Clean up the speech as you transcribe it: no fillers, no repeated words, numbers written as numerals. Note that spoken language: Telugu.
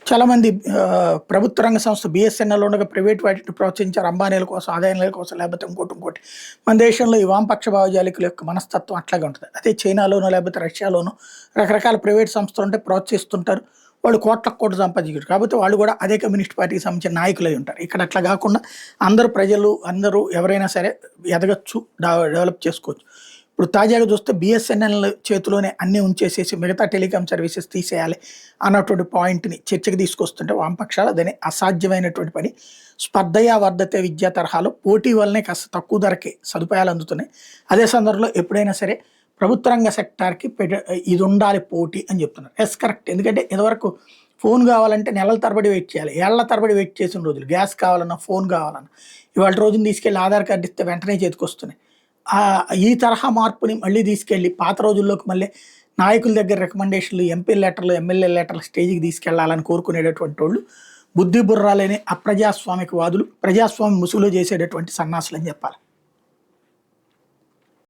చాలామంది ప్రభుత్వ రంగ సంస్థ బీఎస్ఎన్ఎల్ ఉండగా ప్రైవేట్ వాటిని ప్రోత్సహించారు అంబానీల కోసం, ఆదాయాల కోసం, లేకపోతే ఇంకోటి. మన దేశంలో ఈ వామపక్ష భావజాలికుల యొక్క మనస్తత్వం అట్లాగే ఉంటుంది. అదే చైనాలోనో లేకపోతే రష్యాలోనో రకరకాల ప్రైవేట్ సంస్థలు ఉంటే ప్రోత్సహిస్తుంటారు. వాళ్ళు కోట్లకు కోట్లు సంపాదించారు. కాకపోతే వాళ్ళు కూడా అదే కమ్యూనిస్ట్ పార్టీకి సంబంధించిన నాయకులై ఉంటారు. ఇక్కడ అట్లా కాకుండా అందరూ ప్రజలు అందరూ ఎవరైనా సరే ఎదగచ్చు, డెవలప్ చేసుకోవచ్చు. ఇప్పుడు తాజాగా చూస్తే బీఎస్ఎన్ఎల్ చేతిలోనే అన్నీ ఉంచేసేసి మిగతా టెలికాం సర్వీసెస్ తీసేయాలి అన్నటువంటి పాయింట్ని చర్చకు తీసుకొస్తుంటే వామపక్షాలు అదని అసాధ్యమైనటువంటి పని. స్పర్ధయా వర్ధతే విద్యా తరహాలో పోటీ వల్లనే కాస్త తక్కువ ధరకే సదుపాయాలు అందుతున్నాయి. అదే సందర్భంలో ఎప్పుడైనా సరే ప్రభుత్వ రంగ సెక్టార్కి ఇది ఉండాలి పోటీ అని చెప్తున్నారు. Yes correct. ఎందుకంటే ఇదివరకు ఫోన్ కావాలంటే నెలల తరబడి వెయిట్ చేయాలి, ఏళ్ల తరబడి వెయిట్ చేసిన రోజులు. గ్యాస్ కావాలన్నా, ఫోన్ కావాలన్నా ఇవాళ రోజున తీసుకెళ్ళి ఆధార్ కార్డు ఇస్తే వెంటనే చేతికి వస్తున్నాయి. ఈ తరహా మార్పుని మళ్ళీ తీసుకెళ్ళి పాత రోజుల్లోకి మళ్ళీ నాయకుల దగ్గర రికమెండేషన్లు, ఎంపీ లెటర్లు, ఎమ్మెల్యే లెటర్లు స్టేజ్కి తీసుకెళ్లాలని కోరుకునేటటువంటి వాళ్ళు బుద్ధి బుర్రాలేని అప్రజాస్వామిక వాదులు, ప్రజాస్వామ్య ముసుగులో చేసేటటువంటి సన్నాసులు అని చెప్పాలి.